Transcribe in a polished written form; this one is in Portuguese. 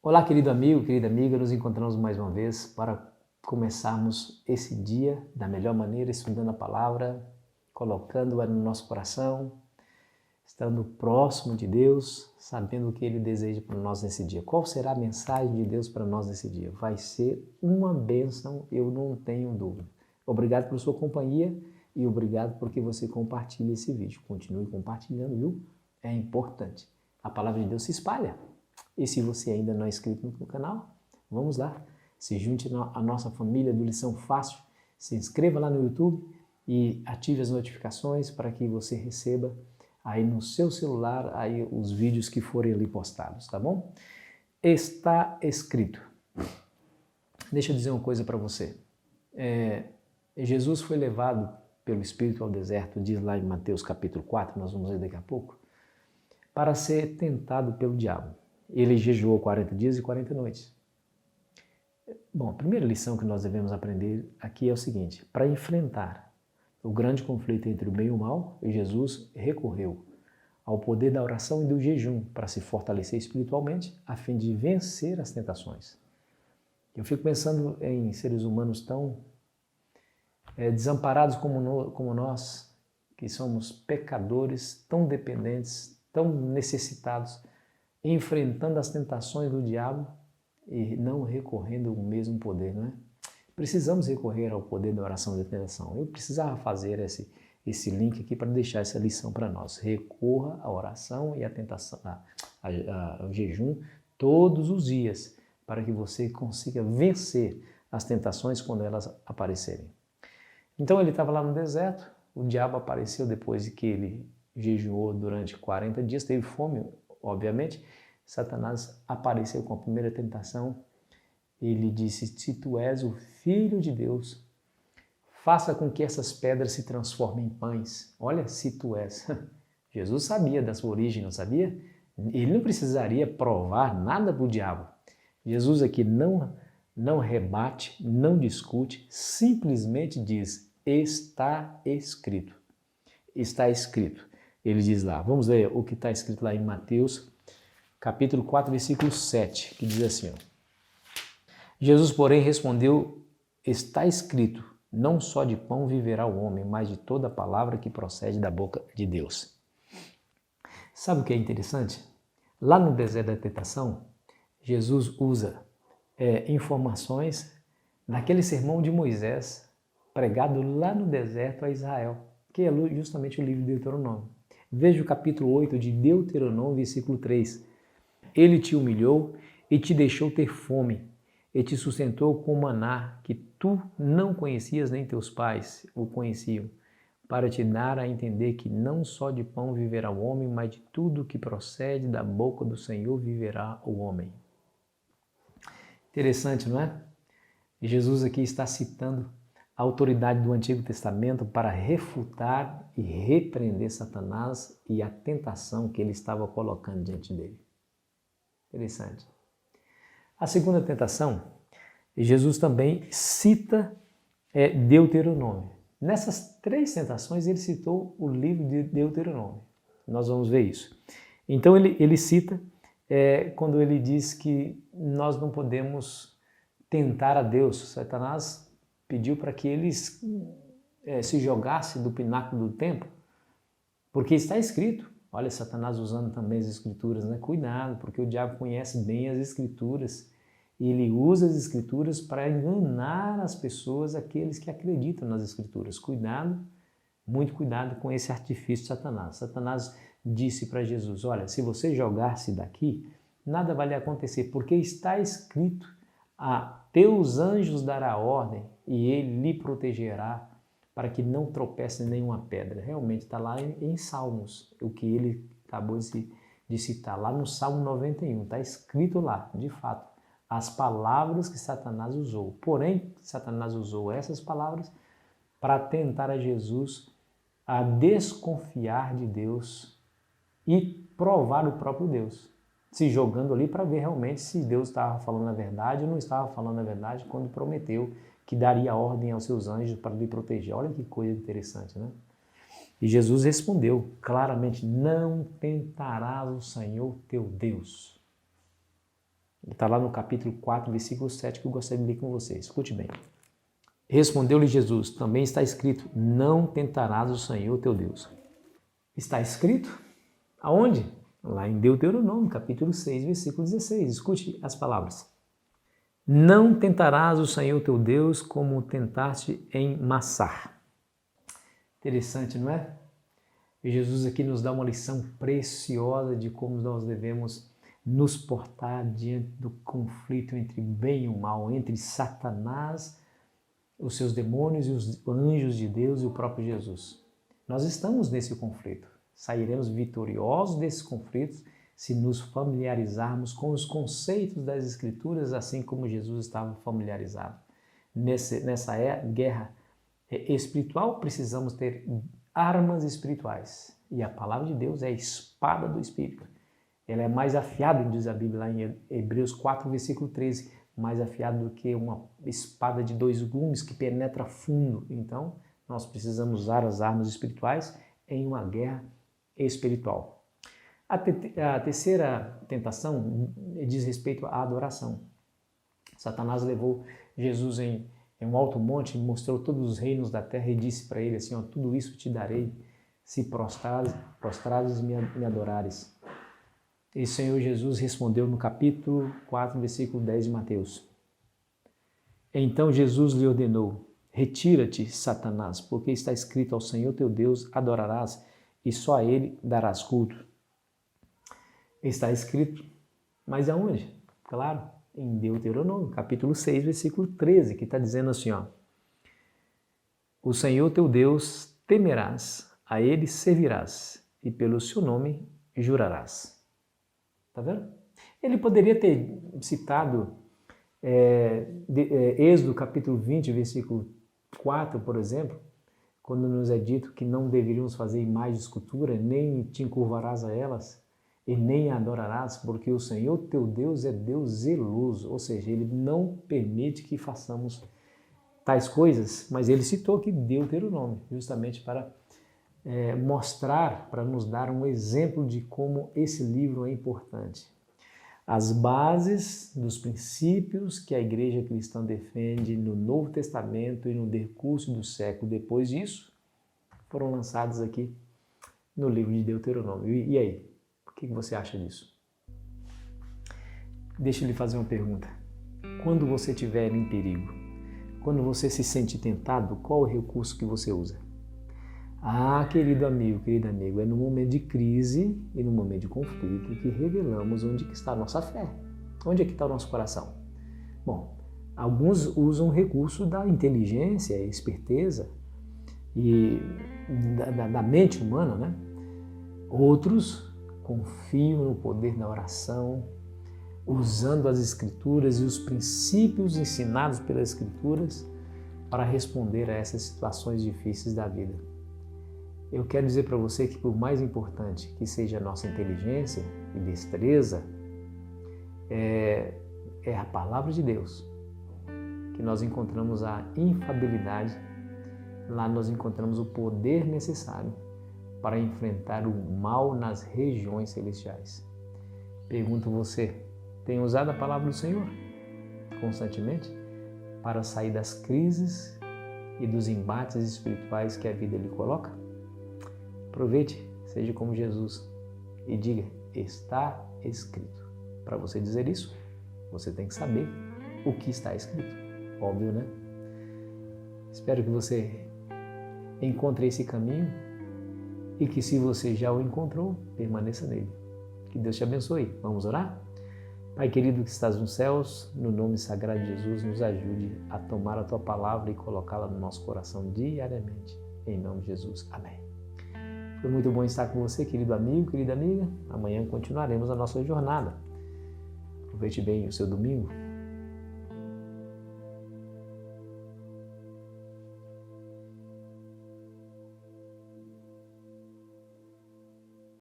Olá, querido amigo, querida amiga, nos encontramos mais uma vez para começarmos esse dia da melhor maneira, estudando a palavra, colocando-a no nosso coração, estando próximo de Deus, sabendo o que Ele deseja para nós nesse dia. Qual será a mensagem de Deus para nós nesse dia? Vai ser uma bênção, eu não tenho dúvida. Obrigado pela sua companhia e obrigado porque você compartilha esse vídeo. Continue compartilhando, viu? É importante. A palavra de Deus se espalha. E se você ainda não é inscrito no canal, vamos lá. Se junte à nossa família do Lição Fácil, se inscreva lá no YouTube e ative as notificações para que você receba aí no seu celular aí os vídeos que forem ali postados, tá bom? Está escrito. Deixa eu dizer uma coisa para você. Jesus foi levado pelo Espírito ao deserto, diz lá em Mateus capítulo 4, nós vamos ler daqui a pouco, para ser tentado pelo diabo. Ele jejuou 40 dias e 40 noites. Bom, a primeira lição que nós devemos aprender aqui é o seguinte: para enfrentar o grande conflito entre o bem e o mal, Jesus recorreu ao poder da oração e do jejum para se fortalecer espiritualmente, a fim de vencer as tentações. Eu fico pensando em seres humanos tão desamparados como nós, que somos pecadores, tão dependentes, tão necessitados, enfrentando as tentações do diabo e não recorrendo ao mesmo poder, não é? Precisamos recorrer ao poder da oração e da tentação. Eu precisava fazer esse link aqui para deixar essa lição para nós. Recorra à oração e à tentação, ao jejum todos os dias, para que você consiga vencer as tentações quando elas aparecerem. Então ele estava lá no deserto, o diabo apareceu depois de que ele jejuou durante 40 dias, teve fome, obviamente. Satanás apareceu com a primeira tentação. Ele disse: se tu és o Filho de Deus, faça com que essas pedras se transformem em pães. Olha, se tu és. Jesus sabia da sua origem, não sabia? Ele não precisaria provar nada para o diabo. Jesus aqui não rebate, não discute, simplesmente diz: está escrito. Está escrito. Ele diz lá, vamos ler o que está escrito lá em Mateus, capítulo 4, versículo 7, que diz assim, ó: Jesus, porém, respondeu: está escrito, não só de pão viverá o homem, mas de toda palavra que procede da boca de Deus. Sabe o que é interessante? Lá no deserto da tentação, Jesus usa informações daquele sermão de Moisés, pregado lá no deserto a Israel, que é justamente o livro de Deuteronômio. Veja o capítulo 8 de Deuteronômio, versículo 3. Ele te humilhou e te deixou ter fome, e te sustentou com maná que tu não conhecias, nem teus pais o conheciam, para te dar a entender que não só de pão viverá o homem, mas de tudo que procede da boca do Senhor viverá o homem. Interessante, não é? Jesus aqui está citando a autoridade do Antigo Testamento para refutar e repreender Satanás e a tentação que ele estava colocando diante dele. Interessante. A segunda tentação, Jesus também cita Deuteronômio. Nessas três tentações ele citou o livro de Deuteronômio. Nós vamos ver isso. Então ele cita quando ele diz que nós não podemos tentar a Deus. Satanás pediu para que eles se jogassem do pináculo do templo, porque está escrito. Olha, Satanás usando também as escrituras, né? Cuidado, porque o diabo conhece bem as escrituras e ele usa as escrituras para enganar as pessoas, aqueles que acreditam nas escrituras. Cuidado, muito cuidado com esse artifício de Satanás. Satanás disse para Jesus: olha, se você jogar-se daqui, nada vai lhe acontecer, porque está escrito: a teus anjos dará ordem e ele lhe protegerá para que não tropece em nenhuma pedra. Realmente está lá em Salmos, o que ele acabou de citar, lá no Salmo 91, está escrito lá, de fato, as palavras que Satanás usou. Porém, Satanás usou essas palavras para tentar a Jesus a desconfiar de Deus e provar o próprio Deus, se jogando ali para ver realmente se Deus estava falando a verdade ou não estava falando a verdade quando prometeu que daria ordem aos seus anjos para lhe proteger. Olha que coisa interessante, né? E Jesus respondeu claramente: não tentarás o Senhor teu Deus. Está lá no capítulo 4, versículo 7, que eu gostaria de ler com você. Escute bem. Respondeu-lhe Jesus, também está escrito, não tentarás o Senhor teu Deus. Está escrito? Aonde? Lá em Deuteronômio, capítulo 6, versículo 16. Escute as palavras. Não tentarás o Senhor teu Deus como tentaste em Massá. Interessante, não é? E Jesus aqui nos dá uma lição preciosa de como nós devemos nos portar diante do conflito entre o bem e o mal, entre Satanás, os seus demônios e os anjos de Deus e o próprio Jesus. Nós estamos nesse conflito. Sairemos vitoriosos desses conflitos se nos familiarizarmos com os conceitos das Escrituras, assim como Jesus estava familiarizado. Nessa guerra espiritual, precisamos ter armas espirituais. E a palavra de Deus é a espada do Espírito. Ela é mais afiada, diz a Bíblia lá em Hebreus 4, versículo 13, mais afiada do que uma espada de 2 gumes que penetra fundo. Então, nós precisamos usar as armas espirituais em uma guerra espiritual. A terceira tentação diz respeito à adoração. Satanás levou Jesus em um alto monte, mostrou todos os reinos da terra e disse para ele assim, ó, tudo isso te darei se prostrares e me adorares. E o Senhor Jesus respondeu no capítulo 4, versículo 10 de Mateus. Então Jesus lhe ordenou, retira-te, Satanás, porque está escrito ao Senhor teu Deus adorarás e só a ele darás culto. Está escrito, mas aonde? Claro, em Deuteronômio, capítulo 6, versículo 13, que está dizendo assim, ó, o Senhor teu Deus temerás, a ele servirás e pelo seu nome jurarás. Tá vendo? Ele poderia ter citado Êxodo capítulo 20, versículo 4, por exemplo, quando nos é dito que não deveríamos fazer imagem de escultura, nem te encurvarás a elas, e nem a adorarás, porque o Senhor teu Deus é Deus zeloso, ou seja, Ele não permite que façamos tais coisas, mas Ele citou aqui Deuteronômio, justamente para mostrar, para nos dar um exemplo de como esse livro é importante. As bases dos princípios que a igreja cristã defende no Novo Testamento e no decurso do século depois disso foram lançadas aqui no livro de Deuteronômio. E aí, o que você acha disso? Deixa eu lhe fazer uma pergunta. Quando você estiver em perigo, quando você se sente tentado, qual o recurso que você usa? Ah, querido amigo, querida amigo, é no momento de crise e no momento de conflito que revelamos onde que está a nossa fé. Onde é que está o nosso coração? Bom, alguns usam o recurso da inteligência, esperteza e da mente humana, né? Outros confiam no poder da oração, usando as Escrituras e os princípios ensinados pelas Escrituras para responder a essas situações difíceis da vida. Eu quero dizer para você que por mais importante que seja a nossa inteligência e destreza, é a palavra de Deus que nós encontramos a infalibilidade, lá nós encontramos o poder necessário para enfrentar o mal nas regiões celestiais. Pergunto você, tem usado a palavra do Senhor constantemente para sair das crises e dos embates espirituais que a vida lhe coloca? Aproveite, seja como Jesus e diga, está escrito. Para você dizer isso, você tem que saber o que está escrito. Óbvio, né? Espero que você encontre esse caminho e que, se você já o encontrou, permaneça nele. Que Deus te abençoe. Vamos orar? Pai querido que estás nos céus, no nome sagrado de Jesus, nos ajude a tomar a Tua palavra e colocá-la no nosso coração diariamente. Em nome de Jesus. Amém. Foi muito bom estar com você, querido amigo, querida amiga. Amanhã continuaremos a nossa jornada. Aproveite bem o seu domingo.